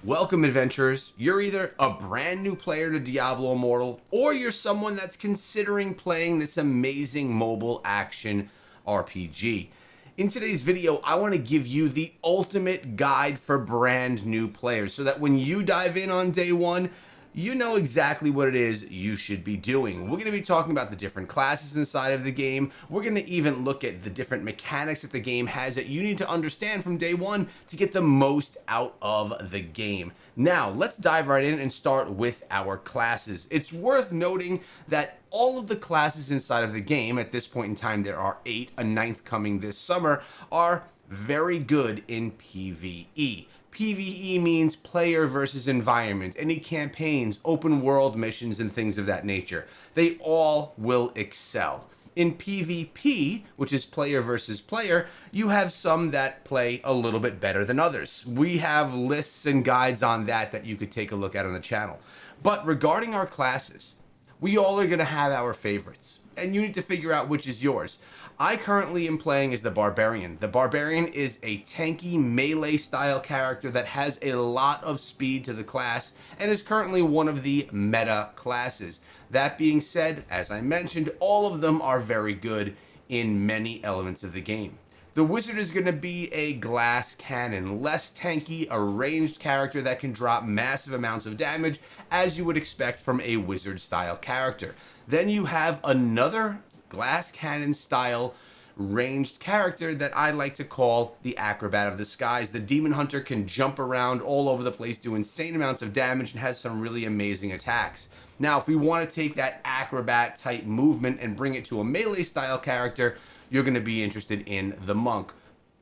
Welcome, adventurers. You're either a brand new player to Diablo Immortal, or you're someone that's considering playing this amazing mobile action RPG. In today's video, I want to give you the ultimate guide for brand new players so that when you dive in on day one, you know exactly what it is you should be doing. We're going to be talking about the different classes inside of the game. We're going to even look at the different mechanics that the game has that you need to understand from day one to get the most out of the game. Now, let's dive right in and start with our classes. It's worth noting that all of the classes inside of the game, at this point in time there are 8, a 9th coming this summer, are very good in PvE. PvE means player versus environment, any campaigns, open world missions, and things of that nature. They all will excel. In PvP, which is player versus player, you have some that play a little bit better than others. We have lists and guides on that you could take a look at on the channel. But regarding our classes, we all are going to have our favorites, and you need to figure out which is yours. I currently am playing as the Barbarian. The Barbarian is a tanky melee style character that has a lot of speed to the class and is currently one of the meta classes. That being said, as I mentioned, all of them are very good in many elements of the game. The Wizard is going to be a glass cannon, less tanky, a ranged character that can drop massive amounts of damage as you would expect from a Wizard style character. Then you have another glass cannon style ranged character that I like to call the Acrobat of the Skies. The Demon Hunter can jump around all over the place, do insane amounts of damage, and has some really amazing attacks. Now, if we want to take that Acrobat type movement and bring it to a melee style character, you're going to be interested in the Monk.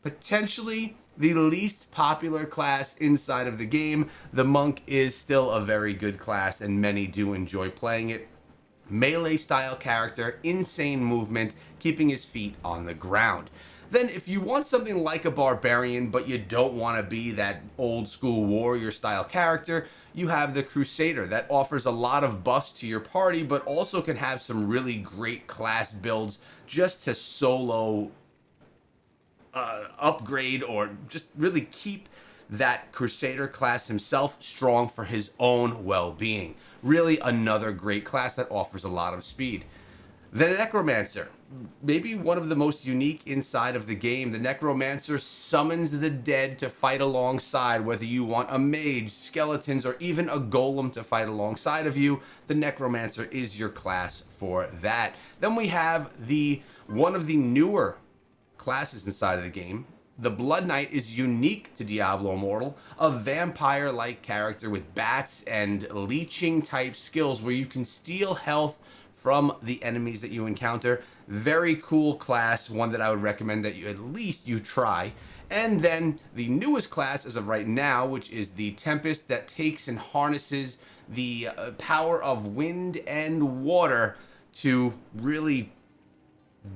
Potentially the least popular class inside of the game, the Monk is still a very good class and many do enjoy playing it. Melee style character, insane movement, keeping his feet on the ground. Then if you want something like a Barbarian but you don't want to be that old school warrior style character, you have the Crusader that offers a lot of buffs to your party but also can have some really great class builds just to solo upgrade or just really keep that Crusader class himself strong for his own well-being. Really another great class that offers a lot of speed. The Necromancer, maybe one of the most unique inside of the game. The Necromancer summons the dead to fight alongside, whether you want a mage, skeletons, or even a golem to fight alongside of you. The Necromancer is your class for that. Then we have one of the newer classes inside of the game. The Blood Knight is unique to Diablo Immortal, a vampire-like character with bats and leeching type skills where you can steal health from the enemies that you encounter. Very cool class, one that I would recommend that you at least try. And then the newest class as of right now, which is the Tempest, that takes and harnesses the power of wind and water to really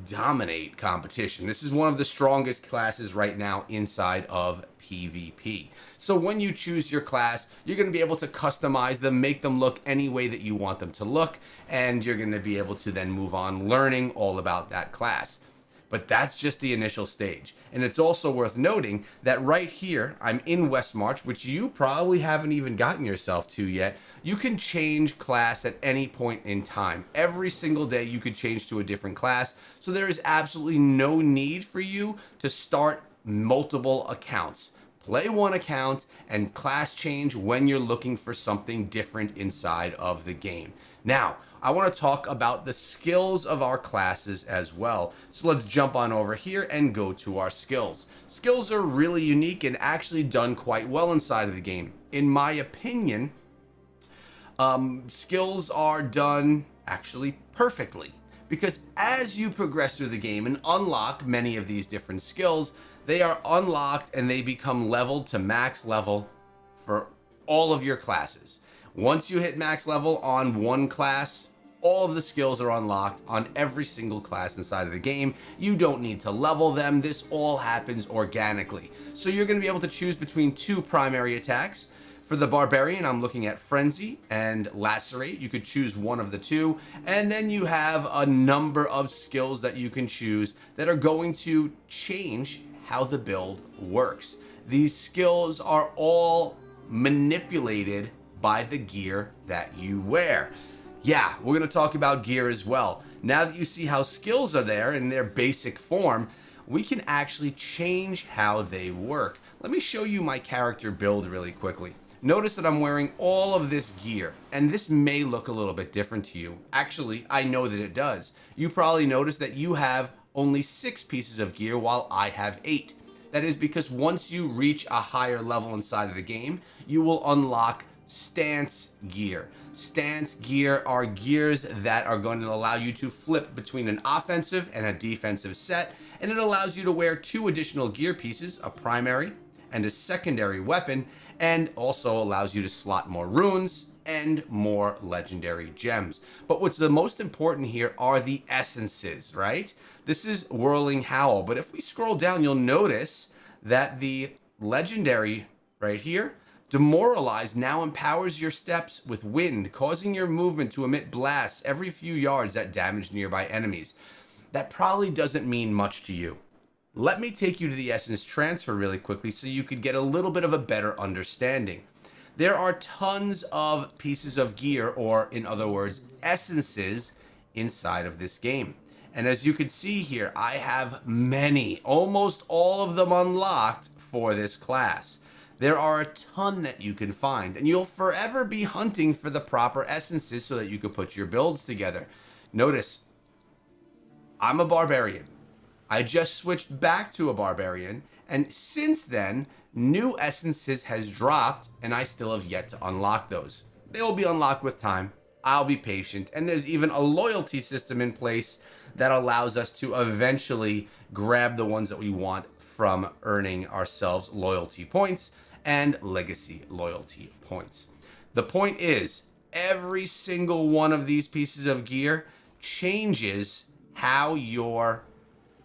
dominate competition. This is one of the strongest classes right now inside of PvP. So when you choose your class, you're going to be able to customize them, make them look any way that you want them to look, and you're going to be able to then move on learning all about that class. But that's just the initial stage. And it's also worth noting that right here, I'm in Westmarch, which you probably haven't even gotten yourself to yet. You can change class at any point in time. Every single day you could change to a different class. So there is absolutely no need for you to start multiple accounts. Play one account and class change when you're looking for something different inside of the game. Now, I want to talk about the skills of our classes as well. So let's jump on over here and go to our skills. Skills are really unique and actually done quite well inside of the game. In my opinion, skills are done actually perfectly. Because as you progress through the game and unlock many of these different skills, they are unlocked and they become leveled to max level for all of your classes. Once you hit max level on one class, all of the skills are unlocked on every single class inside of the game. You don't need to level them. This all happens organically. So you're going to be able to choose between two primary attacks. For the Barbarian, I'm looking at Frenzy and Lacerate. You could choose one of the two. And then you have a number of skills that you can choose that are going to change how the build works. These skills are all manipulated by the gear that you wear. Yeah, we're going to talk about gear as well. Now that you see how skills are there in their basic form, we can actually change how they work. Let me show you my character build really quickly. Notice that I'm wearing all of this gear, and this may look a little bit different to you. Actually, I know that it does. You probably noticed that you have only 6 pieces of gear while I have 8. That is because once you reach a higher level inside of the game, you will unlock stance gear. Stance gear are gears that are going to allow you to flip between an offensive and a defensive set, and it allows you to wear 2 additional gear pieces, a primary and a secondary weapon, and also allows you to slot more runes and more legendary gems. But what's the most important here are the essences, right? This is Whirling Howl, but if we scroll down, you'll notice that the legendary right here, Demoralize, now empowers your steps with wind, causing your movement to emit blasts every few yards that damage nearby enemies. That probably doesn't mean much to you. Let me take you to the essence transfer really quickly so you could get a little bit of a better understanding. There are tons of pieces of gear, or in other words, essences, inside of this game. And as you can see here, I have many, almost all of them unlocked for this class. There are a ton that you can find, and you'll forever be hunting for the proper essences so that you can put your builds together. Notice, I'm a barbarian. I just switched back to a barbarian, and since then, new essences has dropped, and I still have yet to unlock those. They will be unlocked with time. I'll be patient, and there's even a loyalty system in place that allows us to eventually grab the ones that we want from earning ourselves loyalty points and legacy loyalty points. The point is, every single one of these pieces of gear changes how your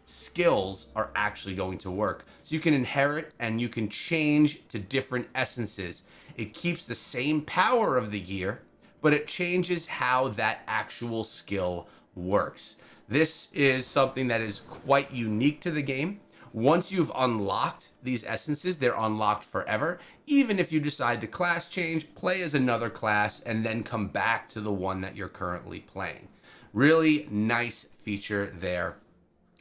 skills are actually going to work. So you can inherit and you can change to different essences. It keeps the same power of the gear, but it changes how that actual skill works. This is something that is quite unique to the game. Once you've unlocked these essences, they're unlocked forever. Even if you decide to class change, play as another class, and then come back to the one that you're currently playing. Really nice feature there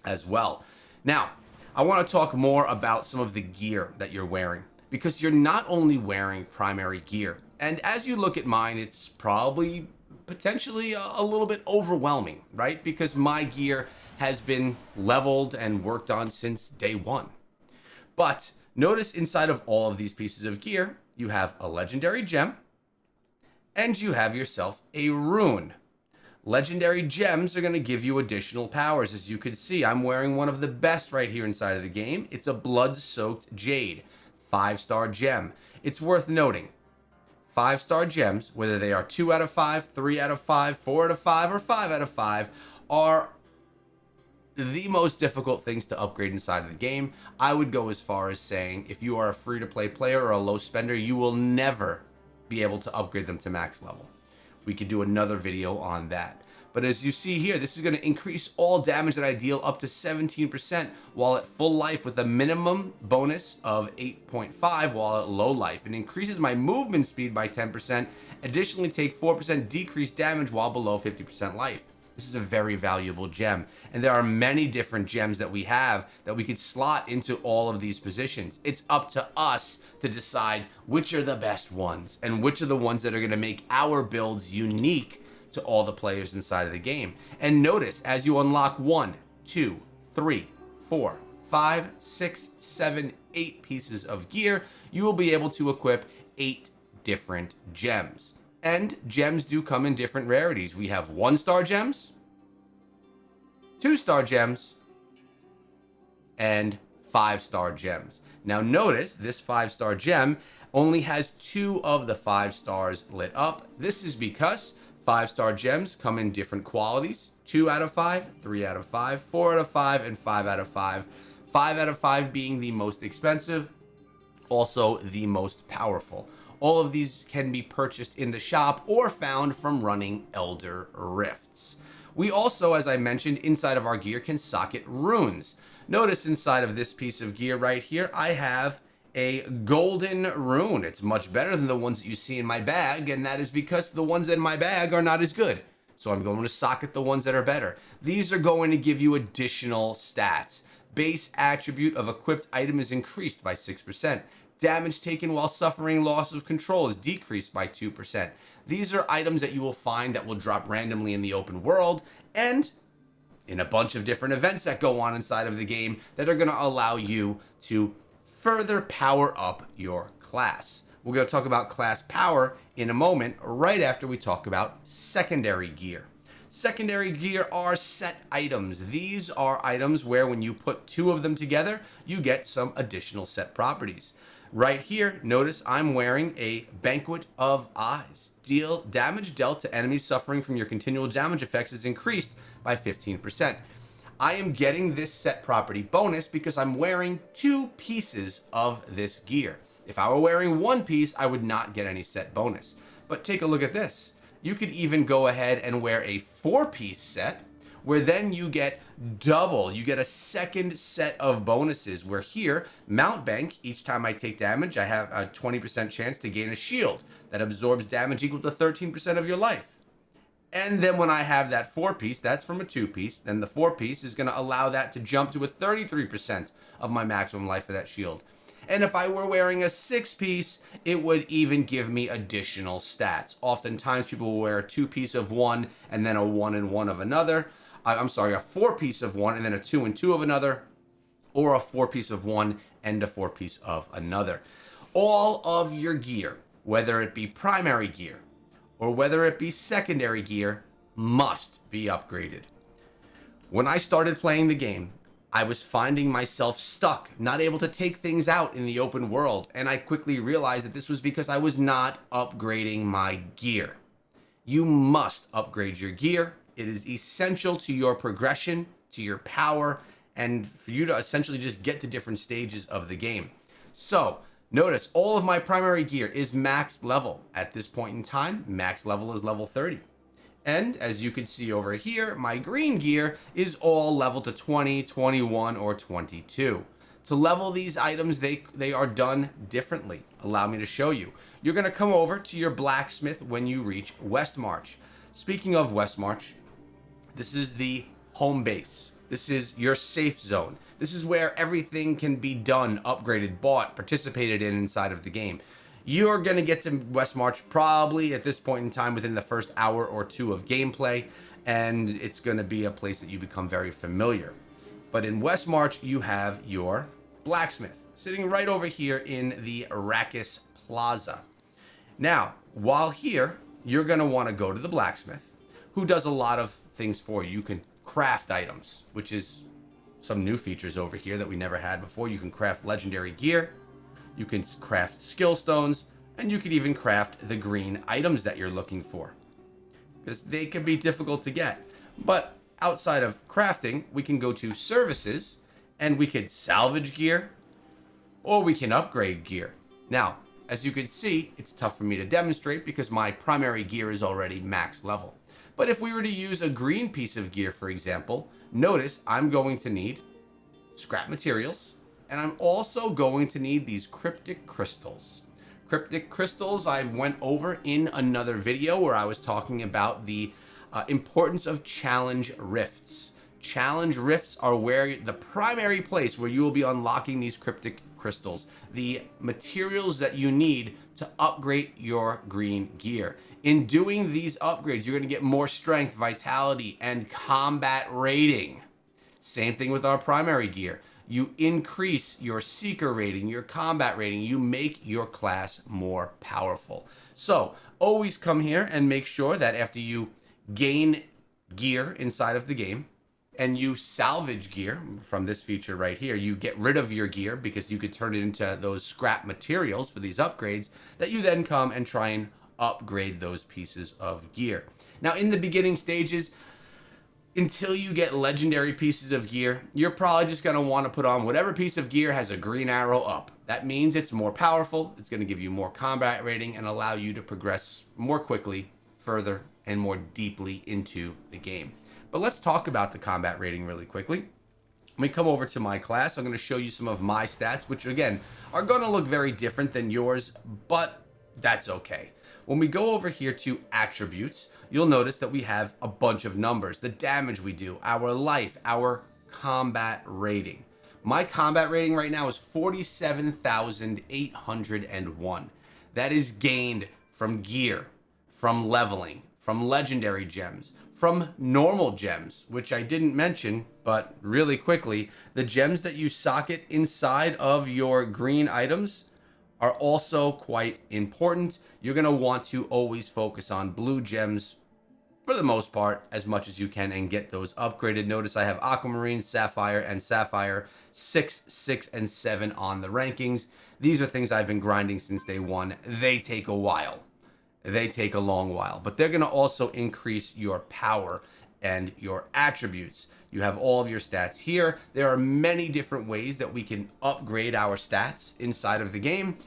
as well. Now, I want to talk more about some of the gear that you're wearing, because you're not only wearing primary gear, and as you look at mine, it's probably potentially a little bit overwhelming, right? Because my gear has been leveled and worked on since day one. But notice inside of all of these pieces of gear, you have a legendary gem and you have yourself a rune. Legendary gems are going to give you additional powers. As you can see, I'm wearing one of the best right here inside of the game. It's a blood-soaked jade, 5-star gem. It's worth noting, 5-star gems, whether they are 2 out of 5, 3 out of 5, 4 out of 5, or 5 out of 5, are the most difficult things to upgrade inside of the game. I would go as far as saying if you are a free-to-play player or a low spender, you will never be able to upgrade them to max level. We could do another video on that. But as you see here, this is going to increase all damage that I deal up to 17% while at full life, with a minimum bonus of 8.5 while at low life. It increases my movement speed by 10%. Additionally, take 4% decreased damage while below 50% life. This is a very valuable gem. And there are many different gems that we have that we could slot into all of these positions. It's up to us to decide which are the best ones and which are the ones that are going to make our builds unique to all the players inside of the game. And notice, as you unlock 1, 2, 3, 4, 5, 6, 7, 8 pieces of gear, you will be able to equip 8 different gems. And gems do come in different rarities. We have 1-star gems, 2-star gems, and 5-star gems. Now notice this 5-star gem only has 2 of the 5 stars lit up. This is because 5-star gems come in different qualities: 2 out of 5, 3 out of 5, 4 out of 5, and 5 out of 5. 5 out of 5 being the most expensive, also the most powerful. All of these can be purchased in the shop or found from running Elder Rifts. We also, as I mentioned, inside of our gear can socket runes. Notice inside of this piece of gear right here, I have a golden rune. It's much better than the ones that you see in my bag, and that is because the ones in my bag are not as good. So I'm going to socket the ones that are better. These are going to give you additional stats. Base attribute of equipped item is increased by 6%. Damage taken while suffering loss of control is decreased by 2%. These are items that you will find that will drop randomly in the open world and in a bunch of different events that go on inside of the game that are going to allow you to further power up your class. We're going to talk about class power in a moment, right after we talk about secondary gear. Secondary gear are set items. These are items where when you put two of them together, you get some additional set properties. Right here, notice I'm wearing a Banquet of Eyes. Deal damage dealt to enemies suffering from your continual damage effects is increased by 15%. I am getting this set property bonus because I'm wearing two pieces of this gear. If I were wearing one piece, I would not get any set bonus. But take a look at this. You could even go ahead and wear a 4-piece set, where then you get double. You get a second set of bonuses, where here, Mount Bank, each time I take damage, I have a 20% chance to gain a shield that absorbs damage equal to 13% of your life. And then when I have that 4-piece, that's from a 2-piece, then the 4-piece is going to allow that to jump to a 33% of my maximum life for that shield. And if I were wearing a 6-piece, it would even give me additional stats. Oftentimes people will wear a 2-piece of one and then a 1 and 1 of another. I'm sorry, a 4-piece of one and then a 2 and 2 of another, or a 4-piece of one and a 4-piece of another. All of your gear, whether it be primary gear or whether it be secondary gear, must be upgraded. When I started playing the game, I was finding myself stuck, not able to take things out in the open world, and I quickly realized that this was because I was not upgrading my gear. You must upgrade your gear. It is essential to your progression, to your power, and for you to essentially just get to different stages of the game. So, notice all of my primary gear is max level. At this point in time, max level is level 30. And as you can see over here, my green gear is all level to 20, 21, or 22. To level these items, they are done differently. Allow me to show you. You're going to come over to your blacksmith when you reach Westmarch. Speaking of Westmarch, this is the home base. This is your safe zone. This is where everything can be done, upgraded, bought, participated in inside of the game. You're going to get to Westmarch probably at this point in time within the first hour or two of gameplay, and it's going to be a place that you become very familiar. But in Westmarch, you have your blacksmith sitting right over here in the Arrakis Plaza. Now, while here, you're going to want to go to the blacksmith, who does a lot of things for you. You can craft items, which is some new features over here that we never had before. You can craft legendary gear. You can craft skill stones, and you can even craft the green items that you're looking for, because they can be difficult to get. But outside of crafting, we can go to services, and we could salvage gear, or we can upgrade gear. Now, as you can see, it's tough for me to demonstrate because my primary gear is already max level. But if we were to use a green piece of gear, for example, notice I'm going to need scrap materials, and I'm also going to need these cryptic crystals. Cryptic crystals I went over in another video where I was talking about the importance of challenge rifts. Challenge rifts are where the primary place where you will be unlocking these cryptic crystals, the materials that you need to upgrade your green gear. In doing these upgrades, you're going to get more strength, vitality, and combat rating. Same thing with our primary gear. You increase your seeker rating, your combat rating. You make your class more powerful. So always come here and make sure that after you gain gear inside of the game and you salvage gear from this feature right here, you get rid of your gear because you could turn it into those scrap materials for these upgrades, that you then come and try and upgrade those pieces of gear. Now, in the beginning stages, until you get legendary pieces of gear, you're probably just going to want to put on whatever piece of gear has a green arrow up. That means it's more powerful, it's going to give you more combat rating, and allow you to progress more quickly, further, and more deeply into the game. But let's talk about the combat rating really quickly. When we come over to my class, I'm going to show you some of my stats, which again are going to look very different than yours, but that's okay. When we go over here to attributes, you'll notice that we have a bunch of numbers, the damage we do, our life, our combat rating. My combat rating right now is 47,801. That is gained from gear, from leveling, from legendary gems, from normal gems, which I didn't mention, but really quickly, the gems that you socket inside of your green items are also quite important. You're going to want to always focus on blue gems for the most part as much as you can and get those upgraded. Notice I have Aquamarine, Sapphire, and Sapphire 6, 6, and 7 on the rankings. These are things I've been grinding since day one. They take a while. They take a long while, but they're going to also increase your power and your attributes. You have all of your stats here. There are many different ways that we can upgrade our stats inside of the game,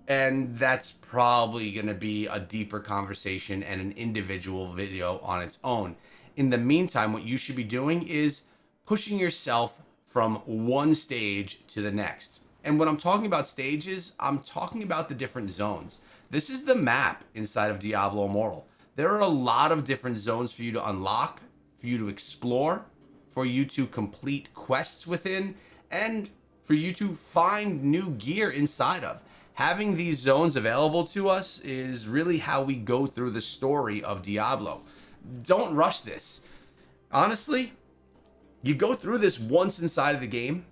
and that's probably going to be a deeper conversation and an individual video on its own. In the meantime, what you should be doing is pushing yourself from one stage to the next. And when I'm talking about stages, I'm talking about the different zones. This is the map inside of Diablo Immortal. There are a lot of different zones for you to unlock, for you to explore, for you to complete quests within, and for you to find new gear inside of. Having these zones available to us is really how we go through the story of Diablo. Don't rush this. Honestly, you go through this once inside of the game,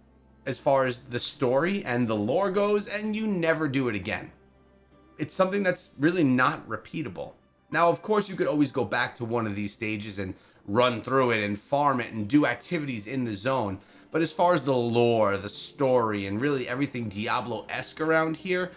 as far as the story and the lore goes, and you never do it again. It's something that's really not repeatable. Now, of course, you could always go back to one of these stages and run through it and farm it and do activities in the zone. But as far as the lore, the story, and really everything Diablo-esque around here,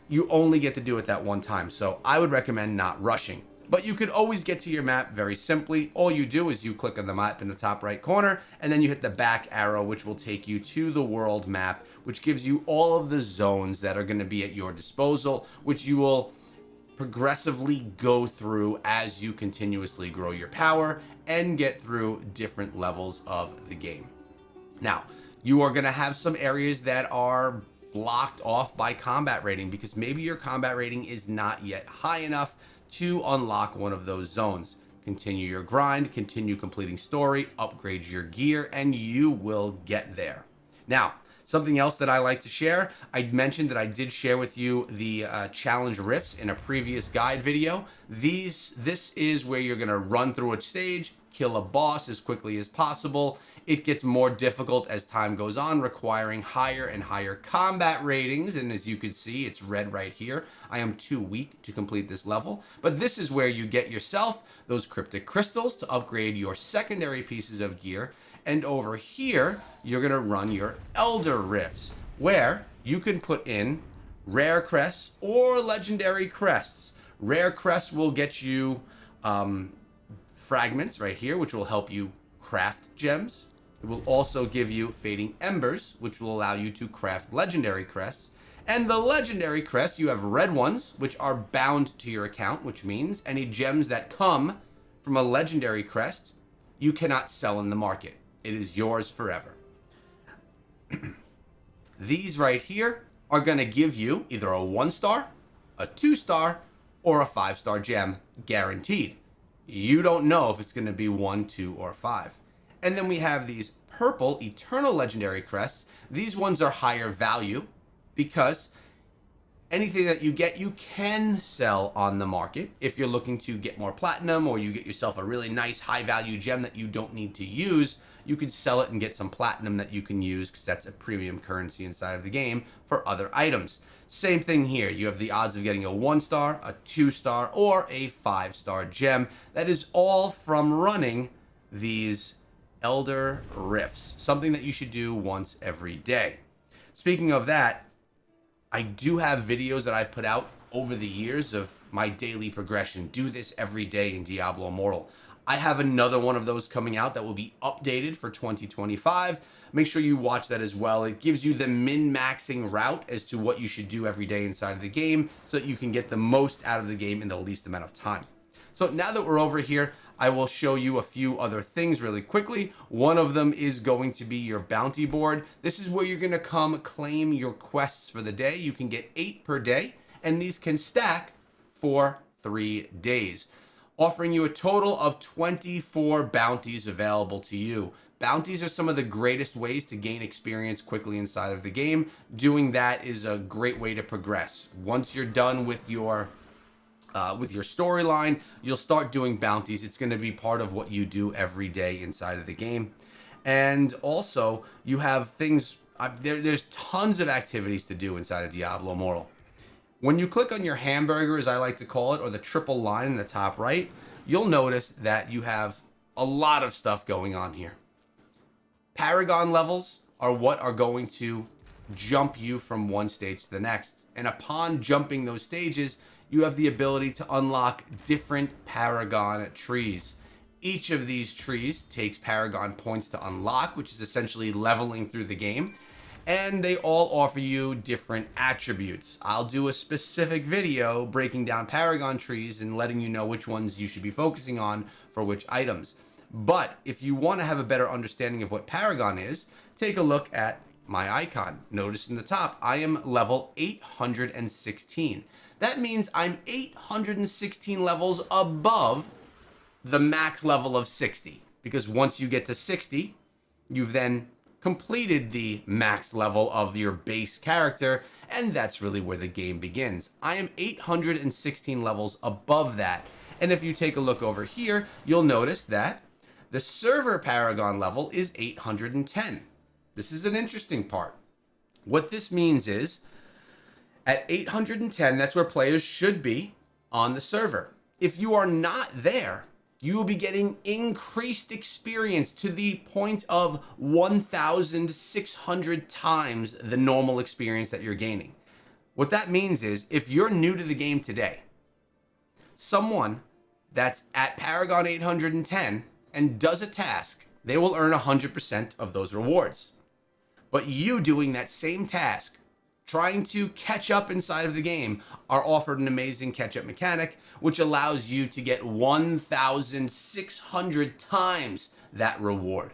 you only get to do it that one time. So I would recommend not rushing. But you could always get to your map very simply. All you do is you click on the map in the top right corner, and then you hit the back arrow, which will take you to the world map, which gives you all of the zones that are going to be at your disposal, which you will progressively go through as you continuously grow your power and get through different levels of the game. Now, you are going to have some areas that are blocked off by combat rating because maybe your combat rating is not yet high enough to unlock one of those zones. Continue your grind, continue completing story, upgrade your gear, and you will get there. Now, something else that I like to share, I mentioned that I did share with you the challenge rifts in a previous guide video. This is where you're going to run through a stage, kill a boss as quickly as possible. It gets more difficult as time goes on, requiring higher and higher combat ratings. And as you can see, it's red right here. I am too weak to complete this level. But this is where you get yourself those cryptic crystals to upgrade your secondary pieces of gear. And over here, you're going to run your Elder Rifts, where you can put in rare crests or legendary crests. Rare crests will get you fragments right here, which will help you craft gems. It will also give you Fading Embers, which will allow you to craft legendary crests. And the legendary crests, you have red ones, which are bound to your account, which means any gems that come from a legendary crest, you cannot sell in the market. It is yours forever. These right here are going to give you either a 1-star, a 2-star, or a 5-star gem guaranteed. You don't know if it's going to be 1, 2, or 5. And then we have these purple eternal legendary crests. These ones are higher value because anything that you get, you can sell on the market. If you're looking to get more platinum or you get yourself a really nice high value gem that you don't need to use, you could sell it and get some platinum that you can use because that's a premium currency inside of the game for other items. Same thing here. You have the odds of getting a 1-star, a 2-star, or a 5-star gem. That is all from running these Elder Rifts, something that you should do once every day. Speaking of that, I do have videos that I've put out over the years of my daily progression. Do this every day in Diablo Immortal. I have another one of those coming out that will be updated for 2025. Make sure you watch that as well. It gives you the min-maxing route as to what you should do every day inside of the game so that you can get the most out of the game in the least amount of time. So now that we're over here, I will show you a few other things really quickly. One of them is going to be your bounty board. This is where you're going to come claim your quests for the day. You can get 8 per day, and these can stack for 3 days, offering you a total of 24 bounties available to you. Bounties are some of the greatest ways to gain experience quickly inside of the game. Doing that is a great way to progress. Once you're done with your storyline, you'll start doing bounties. It's going to be part of what you do every day inside of the game. And also, you have things, there's tons of activities to do inside of Diablo Immortal. When you click on your hamburger, as I like to call it, or the triple line in the top right, you'll notice that you have a lot of stuff going on here. Paragon levels are what are going to jump you from one stage to the next. And upon jumping those stages, you have the ability to unlock different Paragon trees. Each of these trees takes Paragon points to unlock, which is essentially leveling through the game. And they all offer you different attributes. I'll do a specific video breaking down Paragon trees and letting you know which ones you should be focusing on for which items. But if you want to have a better understanding of what Paragon is, take a look at my icon. Notice in the top, I am level 816. That means I'm 816 levels above the max level of 60. Because once you get to 60, you've then completed the max level of your base character, and that's really where the game begins. I am 816 levels above that. And if you take a look over here, you'll notice that the server Paragon level is 810. This is an interesting part. What this means is, at 810, that's where players should be on the server. If you are not there, you will be getting increased experience to the point of 1,600 times the normal experience that you're gaining. What that means is, if you're new to the game today, someone that's at Paragon 810 and does a task, they will earn 100% of those rewards. But you doing that same task, trying to catch up inside of the game, are offered an amazing catch-up mechanic, which allows you to get 1,600 times that reward.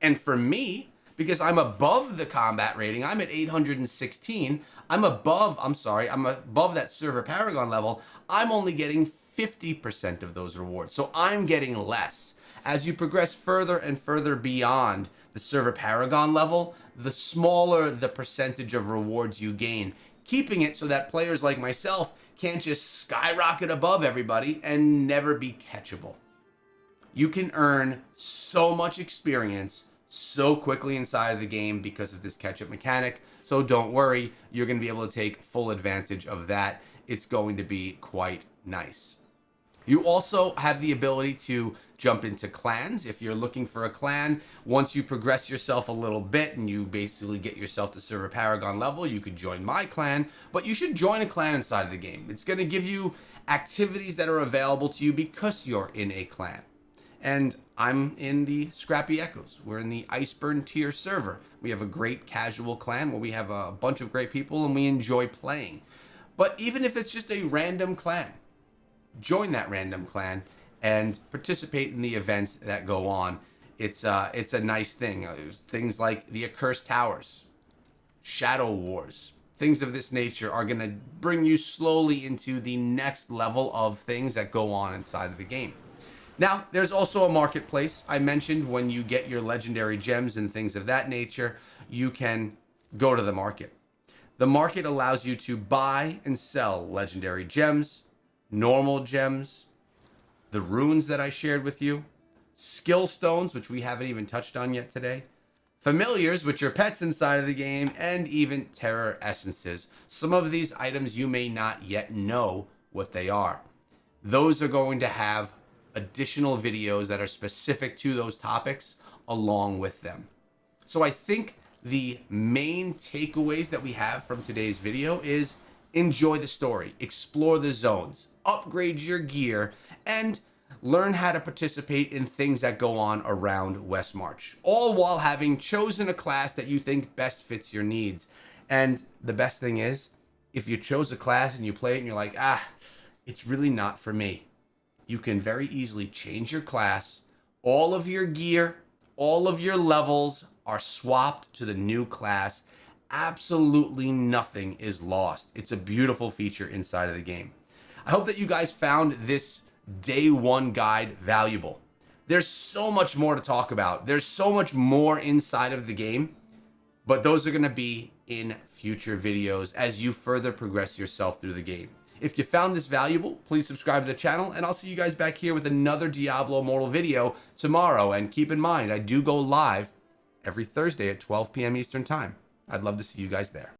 And for me, because I'm above the combat rating, I'm at 816, I'm above that server Paragon level, I'm only getting 50% of those rewards. So I'm getting less. As you progress further and further beyond the server Paragon level, the smaller the percentage of rewards you gain, keeping it so that players like myself can't just skyrocket above everybody and never be catchable. You can earn so much experience so quickly inside of the game because of this catch-up mechanic, so don't worry, you're going to be able to take full advantage of that. It's going to be quite nice. You also have the ability to jump into clans. If you're looking for a clan, once you progress yourself a little bit and you basically get yourself to server Paragon level, you could join my clan, but you should join a clan inside of the game. It's going to give you activities that are available to you because you're in a clan. And I'm in the Scrappy Echoes. We're in the Iceburn tier server. We have a great casual clan where we have a bunch of great people and we enjoy playing. But even if it's just a random clan, join that random clan and participate in the events that go on. It's a nice thing. There's things like the Accursed Towers, Shadow Wars, things of this nature are going to bring you slowly into the next level of things that go on inside of the game. Now, there's also a marketplace. I mentioned when you get your legendary gems and things of that nature, you can go to the market. The market allows you to buy and sell legendary gems, normal gems, the runes that I shared with you, skill stones, which we haven't even touched on yet today, familiars, which are pets inside of the game, and even terror essences. Some of these items you may not yet know what they are. Those are going to have additional videos that are specific to those topics along with them. So I think the main takeaways that we have from today's video is enjoy the story, explore the zones, upgrade your gear, and learn how to participate in things that go on around Westmarch, all while having chosen a class that you think best fits your needs. And the best thing is, if you chose a class and you play it and you're like, it's really not for me, you can very easily change your class. All of your gear, all of your levels are swapped to the new class. Absolutely nothing is lost. It's a beautiful feature inside of the game. I hope that you guys found this day one guide valuable. There's so much more to talk about. There's so much more inside of the game, but those are going to be in future videos as you further progress yourself through the game. If you found this valuable, please subscribe to the channel, and I'll see you guys back here with another Diablo Immortal video tomorrow. And keep in mind, I do go live every Thursday at 12 p.m. Eastern Time. I'd love to see you guys there.